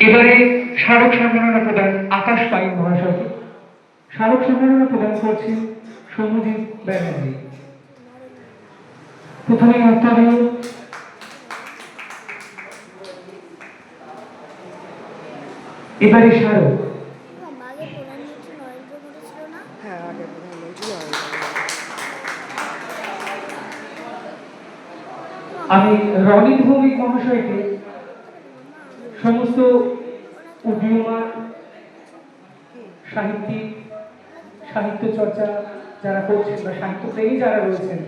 এবারে স্মারক সম্মাননা প্রদান আকাশ পাইন মহাশয়কে। স্মারক সম্মাননা প্রদান করছেন সৌম্যজিৎ ব্যানার্জি। প্রথমে উত্তরে এবারে স্মারক। আমি রনিত ভৌমিক মহাশয়কে সমস্ত উদীয়মান সাহিত্যিক, সাহিত্য চর্চা যারা করছেন বা সাহিত্য প্রেমী যারা রয়েছেন,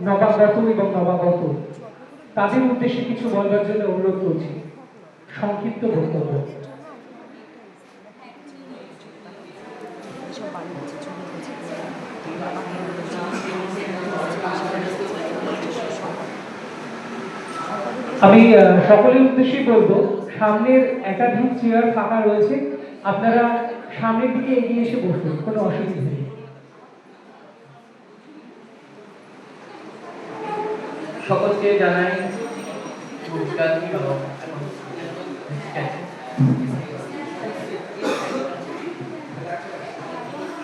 নবাগত এবং নবাগত, তাদের উদ্দেশ্যে কিছু বলবার জন্য অনুরোধ করছি। সংক্ষিপ্ত বক্তব্য। আমি সকলের উদ্দেশ্যে বলবো, সামনের একাধিক চেয়ার ফাঁকা রয়েছে, আপনারা সামনের দিকে এগিয়ে এসে বসুন, কোনো অসুবিধা নেই। সকলকে জানাই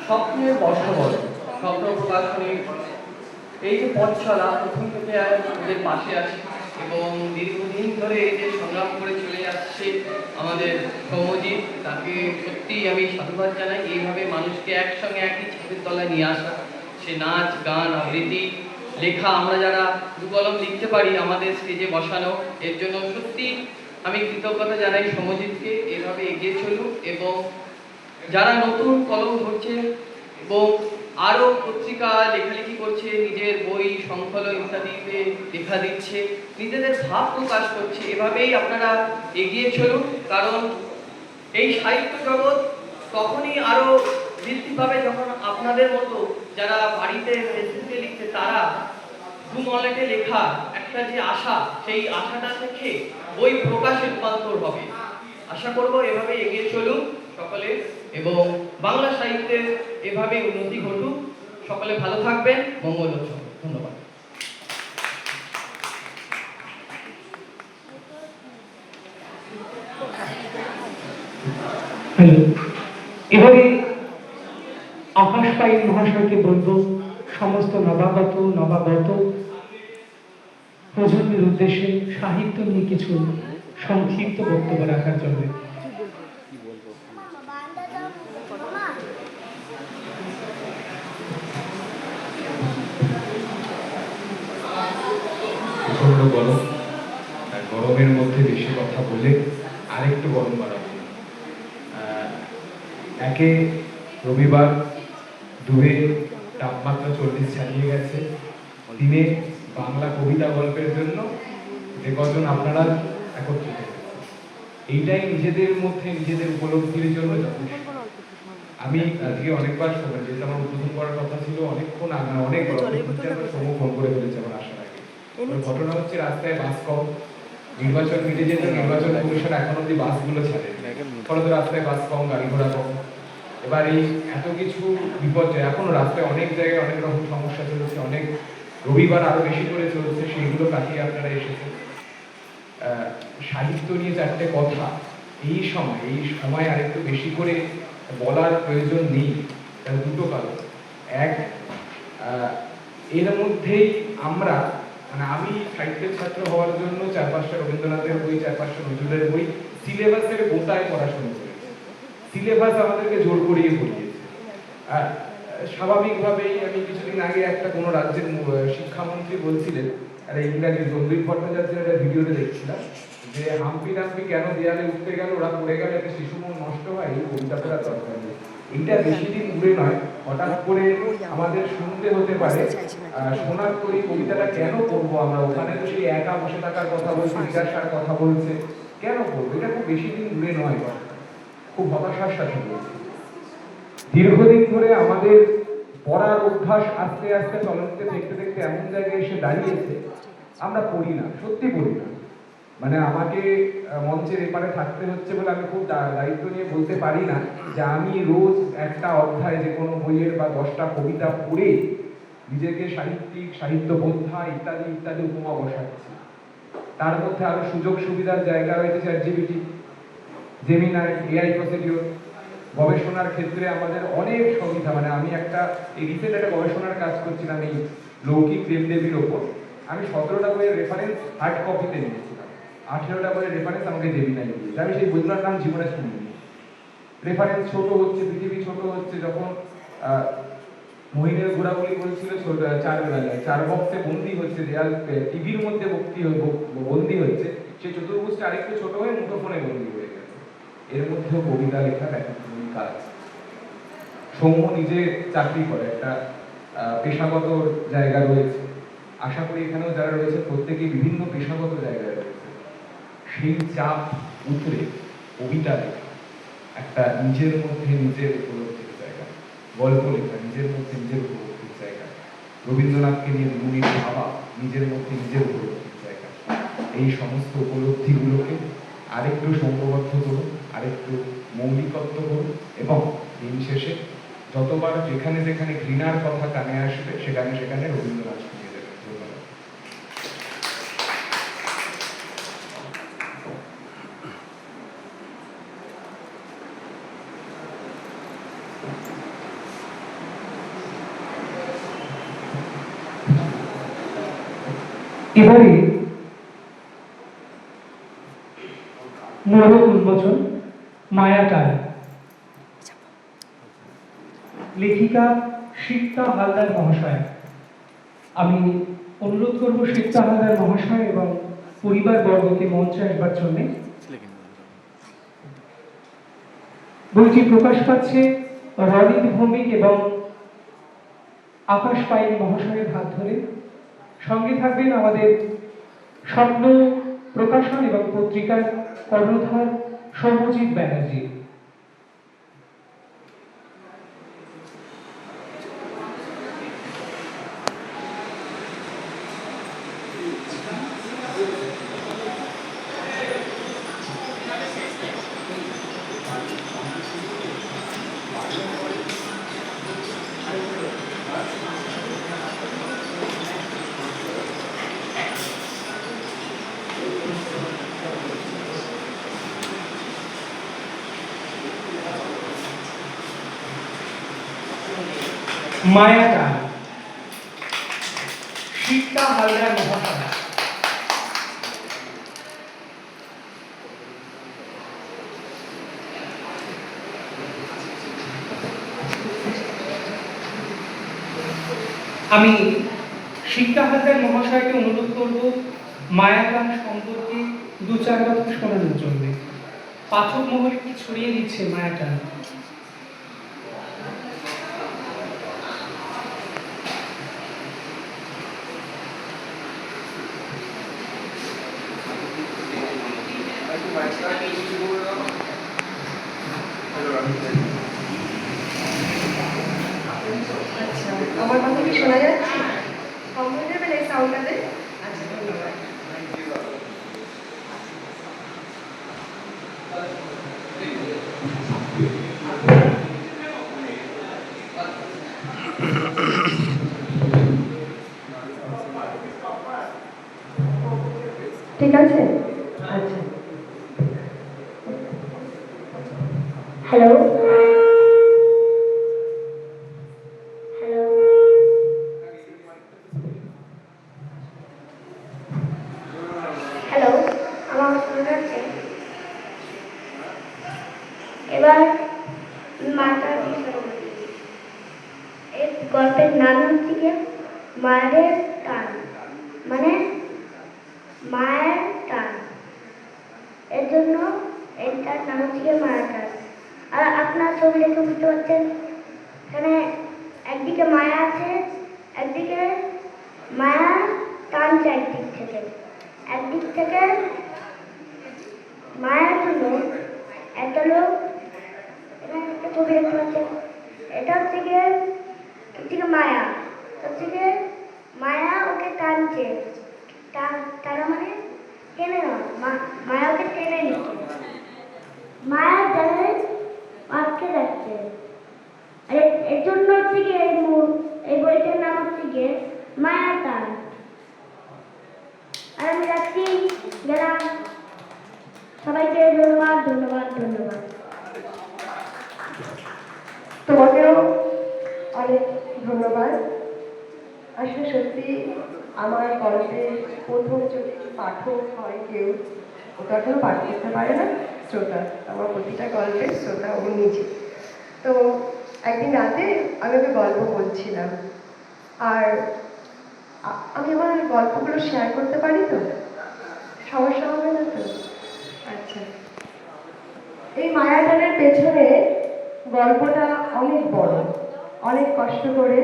স্বপ্নের বর্ষবরণ, স্বপ্ন প্রকাশনী, এই যে পথ চলা প্রথম থেকে আমাদের পাশে আছে এবং দীর্ঘদিন ধরে এই যে সংগ্রাম করে চলে যাচ্ছে আমাদের সৌম্যজিৎ, তাকে সত্যিই আমি সাধুবাদ জানাই। এইভাবে মানুষকে একসঙ্গে একই ছাদের তলায় নিয়ে আসা, সে নাচ, গান, আবৃত্তি, লেখা, আমরা যারা দু কলম লিখতে পারি আমাদের স্টেজে বসানো, এর জন্য সত্যি আমি কৃতজ্ঞতা জানাই সৌম্যজিৎকে। এভাবে এগিয়ে চলুক এবং যারা নতুন কলম ধরছে এবং আরও পত্রিকা লেখালেখি করছে, নিজের বই, সংকলন ইত্যাদিতে লেখা দিচ্ছে, নিজেদের ভাব প্রকাশ করছে, এভাবেই আপনারা এগিয়ে চলুন। কারণ এই সাহিত্য জগৎ তখনই আরও বৃদ্ধি পাবে যখন আপনাদের মতো যারা বাড়িতে ফেসবুকে লিখছে, তারা দুমলেটে লেখা একটা যে আশা, সেই আশাটা থেকে বই প্রকাশে রূপান্তর হবে। আশা করব এভাবে এগিয়ে চলুন সকলে এবং বাংলা সাহিত্যের এভাবে উন্নতি ঘটুক। সকলে ভালো থাকবেন, মঙ্গল হোক। ধন্যবাদ। এবারে আকাশ পাইন মহাশয়কে বলবো সমস্ত নবাগত প্রজন্মের উদ্দেশ্যে সাহিত্য নিয়ে কিছু সংক্ষিপ্ত বক্তব্য রাখার জন্য। প্রচন্ড গরম, আর গরমের মধ্যে বেশি কথা বলে আরেকটু গরম বাড়াবো। একে রবিবার, দুয়ে তাপমাত্রা 40 ছাড়িয়ে গেছে, দিনে বাংলা কবিতা গল্পের জন্য যে কজন আপনারা একত্রিত হয়েছে, এইটাই নিজেদের মধ্যে নিজেদের উপলব্ধির জন্য যথেষ্ট। আমি আজকে অনেকবার সময়, যেহেতু আমার উদ্বোধন করার কথা ছিল অনেকক্ষণ আগে, অনেক সময় ফোন করে ফেলেছে আমার আসার আগে। ঘটনা হচ্ছে রাস্তায় বাস কম, নির্বাচন মিটে যেত, নির্বাচন কমিশন এখন অব্দি বাসগুলো ছাড়ে, ফলত রাস্তায় বাস কম, গাড়ি ঘোড়া কম। এবার এই এত কিছু বিপর্যয়, এখনো রাস্তায় অনেক জায়গায় অনেক রকম সমস্যা চলছে, অনেক রবিবার আরো বেশি করে চলছে, সেইগুলো কাটিয়ে আপনারা এসেছেন। সাহিত্য নিয়ে চারটে কথা এই সময় আরেকটু বেশি করে বলার প্রয়োজন নেই, তার দুটো কারণ। এক, এর মধ্যেই আমরা, মানে আমি সাহিত্যের ছাত্র হওয়ার জন্য 4-5টা রবীন্দ্রনাথের বই, 4-5টা নজরুলের বই সিলেবাসের গোটায় পড়াশোনা করেছি। সিলেবাস আমাদেরকে জোর করিয়ে পড়িয়েছে। আর স্বাভাবিকভাবেই আমি কিছুদিন আগে একটা কোনো রাজ্যের শিক্ষামন্ত্রী বলছিলেন, আর ইংরাজি গম্ভীর ভট্টাচার্যের একটা ভিডিওতে দেখছিলাম যে হাম্পি ডাম্পি কেন দেয়ালে উঠতে গেল, ওরা পড়ে গেলে একটা শিশু মন নষ্ট হয়, এই কবিতা পড়ার দরকার নেই। এইটা বেশি দিন দূরে নয়, হঠাৎ করে আমাদের শুনতে হতে পারে। শোনার পরে কবিতাটা কেন পড়বো আমরা, ওখানে তো সেই একা বসে থাকার কথা বলছে, বিকাশার কথা বলছে, কেন পড়বো? এটা খুব বেশি দিন দূরে নয়, খুব হতাশার সাথে বলছে। দীর্ঘদিন ধরে আমাদের পড়ার অভ্যাস আস্তে আস্তে চলতে দেখতে দেখতে এমন জায়গায় এসে দাঁড়িয়েছে, আমরা পড়ি না, সত্যি পড়ি না। মানে আমাকে মঞ্চের এপারে থাকতে হচ্ছে বলে আমি খুব দায়িত্ব নিয়ে বলতে পারি না যে আমি রোজ একটা অধ্যায় যে কোনো বইয়ের বা 10টা কবিতা পড়ে নিজেকে সাহিত্যিক, সাহিত্য বোদ্ধা ইত্যাদি ইত্যাদি উপমা বসাচ্ছি। তার মধ্যে আরো সুযোগ সুবিধার জায়গা রয়েছে চ্যাটজিপিটি, জেমিনাই, এআই প্রসিডিওর। গবেষণার ক্ষেত্রে আমাদের অনেক সুবিধা, মানে আমি এই রিসেন্ট একটা গবেষণার কাজ করছিলাম এই লৌকিক দেবদেবীর ওপর। আমি 17টা বইয়ের রেফারেন্স হার্ড কপিতে নিয়েছিলাম, 18টা বইয়ের রেফারেন্স আমাকে জেমিনাই দিয়েছে। আমি সেই বইগুলোর নাম জীবনে শুনিনি। রেফারেন্স ছোট হচ্ছে, পৃথিবী ছোট হচ্ছে, যখন মহিনের ঘোরাগুলি বলছিল চার বক্সে বন্দি হচ্ছে, দেয়াল টিভির মধ্যে বন্দি হচ্ছে, সেই চতুর্ভুজটা আরেকটু ছোট হয়ে মুঠোফোনে বন্দি হয়ে গেছে। এর মধ্যেও কবিতা লেখার একটা ভূমিকা আছে। সৌম্য নিজে চাকরি করে, একটা পেশাগত জায়গা রয়েছে। আশা করি এখানেও যারা রয়েছে প্রত্যেকেই বিভিন্ন পেশাগত জায়গায় রয়েছে। সেই চাপ উতরে কবিতা লেখা, একটা নিজের মধ্যে নিজের উপলব্ধির জায়গা, গল্প লেখা নিজের মধ্যে নিজের উপলব্ধির জায়গা, রবীন্দ্রনাথকে নিয়ে মুনির ভাবা নিজের মধ্যে নিজের উপলব্ধির জায়গা। এই সমস্ত উপলব্ধিগুলোকে আরেকটু সংঘবদ্ধ করুন, আরেকটু মৌলিকত্ব করুন, এবং দিন শেষে যতবার যেখানে যেখানে ঘৃণার কথা কানে আসবে সেখানে সেখানে রবীন্দ্রনাথ শুনিয়ে দেবেন। ধন্যবাদ। এবারে মোড়ক উন্মোচন, মায়াটাল। লেখিকা সিক্তা হালদার মহাশয়। আমি অনুরোধ করব সিক্তা হালদার মহাশয় এবং পরিবারবর্গকে মঞ্চে আসবার জন্য। বইটি প্রকাশ পাচ্ছে রনিত ভৌমিক এবং আকাশ পাইন মহাশয়ের হাত ধরে। সঙ্গে থাকবেন আমাদের স্বপ্ন প্রকাশন এবং পত্রিকার কর্ণধার সৌম্যজিৎ ব্যানার্জি। মায়াটাল, সিক্তা হালদার মহাশয়। আমি সিক্তা হালদার মহাশয়কে অনুরোধ করব মায়াটাল সম্পর্কে দু চার কথা শোনানোর জন্য। পাঠক মহলে কি ছড়িয়ে দিচ্ছে মায়াটাল। আমার কথা কি শোনা যাচ্ছে? কম্পিউটার বেলায় সাউন্ডটা দেয়? আচ্ছা, ধন্যবাদ। ঠিক আছে, আচ্ছা। হ্যালো, হ্যালো, আমার শোনা যাচ্ছে? এবার মাতার এই গল্পের নাম হচ্ছে কি মায়ের টান, মানে মায়ের টান। এর জন্য এইটার নাম হচ্ছে কি মায়ের টান। আর আপনার ছবি দেখে বুঝতে পারছেন এখানে একদিকে মায়া আছে, একদিকে মায়া টানছে একদিক থেকে। একদিক থেকে মায়ার জন্য এত লোক, এখানে একটা ছবি দেখতে পাচ্ছেন, এটা হচ্ছে গিয়ে মায়া, হচ্ছে গিয়ে মায়া ওকে টানছে। তারা মানে টেনে না, মায়া ওকে টেনে নিচ্ছে, মায়া জালে আটকে যাচ্ছে। এর জন্য হচ্ছে গিয়ে এই বইটার নাম হচ্ছে গিয়ে মায়া টান। আর আমি যাচ্ছি ধন্যবাদ। তোমাকেও অনেক ধন্যবাদ। আসলে সত্যি আমার গল্পে প্রথম যদি পাঠক হয় কেউ, ও তো এখনো পাঠ করতে পারে না, শ্রোতা। আমার প্রতিটা গল্পের শ্রোতা ও নিজে। তো একদিন রাতে আমি ওকে গল্প বলছিলাম, আর আমি আমার গল্পগুলো শেয়ার করতে পারি তো? সমস্যা হবে না তো? আচ্ছা, এই মায়াটানের পেছনে গল্পটা অনেক বড়। অনেক কষ্ট করে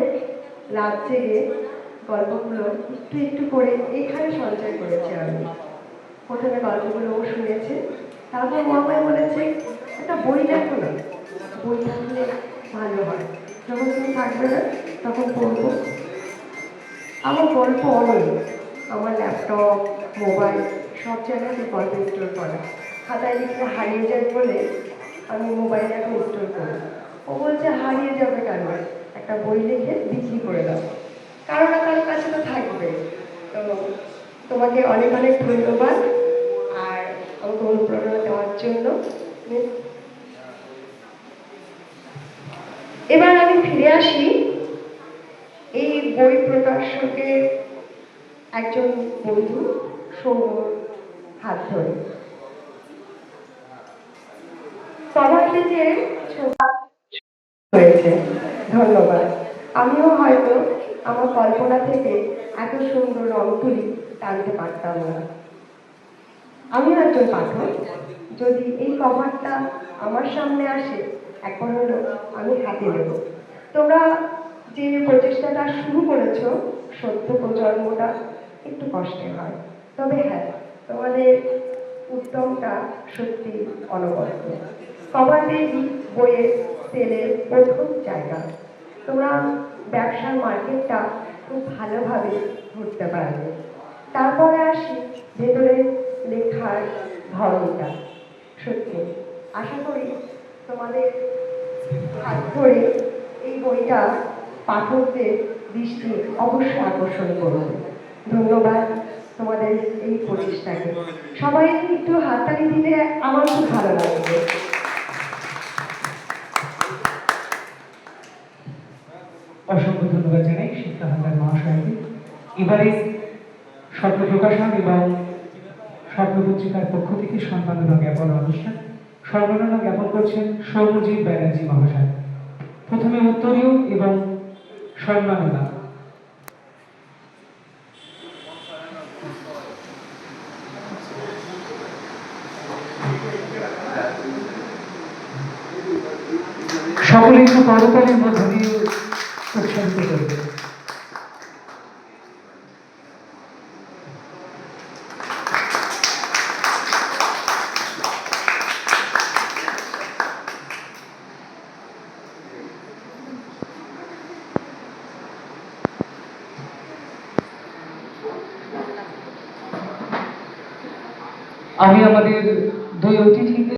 রাত জেগে গল্পগুলো একটু একটু করে এইখানে সঞ্চয় করেছি আমি। প্রথমে গল্পগুলো ও শুনেছে, তারপর ও আমায় বলেছে একটা বই লেখো না, বই থাকলে ভালো হয়, যখন তুমি থাকবে না তখন পড়বো। আমার গল্প অনেক, আমার ল্যাপটপ, মোবাইল সব জায়গাতে গল্প স্টোর করা। খাতায় লিখলে হারিয়ে যায় বলে আমি মোবাইলে এখন স্টোর করি। ও বলছে হারিয়ে যাবে কেন, একটা বই লিখে বিক্রি করে দাও, কারো না কারো কাছে তো থাকবে। তো তোমাকে অনেক অনেক ধন্যবাদ আর আমাকে অনুপ্রেরণা দেওয়ার জন্য। এবার আমি ফিরে আসি এই বই প্রকাশকের একজন বন্ধু সৌম্যর হাত ধরে। কভার পেজের হয়েছে, ধন্যবাদ। আমিও হয়তো আমার কল্পনা থেকে এত সুন্দর রং তুলি টানতে পারতাম না। আমিও একজন পাঠক, যদি এই কভারটা আমার সামনে আসে একবার হলো আমি হাতে নেব। তোমরা যে প্রচেষ্টাটা শুরু করেছো, সত্য প্রজন্মটা একটু কষ্টের হয়, তবে হ্যাঁ, তোমাদের উদ্যমটা সত্যি অনবদ্য। কভার পেজ বইয়ের সেলের প্রথম জায়গা। তোমরা ব্যবসার মার্কেটটা খুব ভালোভাবে ধরতে পারবে। তারপরে আসি ভেতরে লেখার ধরনটা। সত্যি আশা করি তোমাদের হাত ধরে এই বইটা পাঠকদের দৃষ্টি অবশ্যই আকর্ষণ করবে। ধন্যবাদ তোমাদের এই প্রচেষ্টাকে। সবাই একটু হাততালি দিলে আমার খুব ভালো লাগবে। অসংখ্য ধন্যবাদ জানাই শিক্ষা হালদার মহাশয়কে। এবারে স্বপ্ন প্রকাশন এবং স্বপ্ন পত্রিকার পক্ষ থেকে সম্মাননা জ্ঞাপন অনুষ্ঠান। সম্মাননা জ্ঞাপন করছেন সৌম্যজিৎ ব্যানার্জি মহাশয়। প্রথমে উত্তরীয় এবং সম্মাননা। সকলে একটু করতালির মধ্য দিয়ে উৎসাহিত করবে। আমি আমাদের দুই অতিথিকে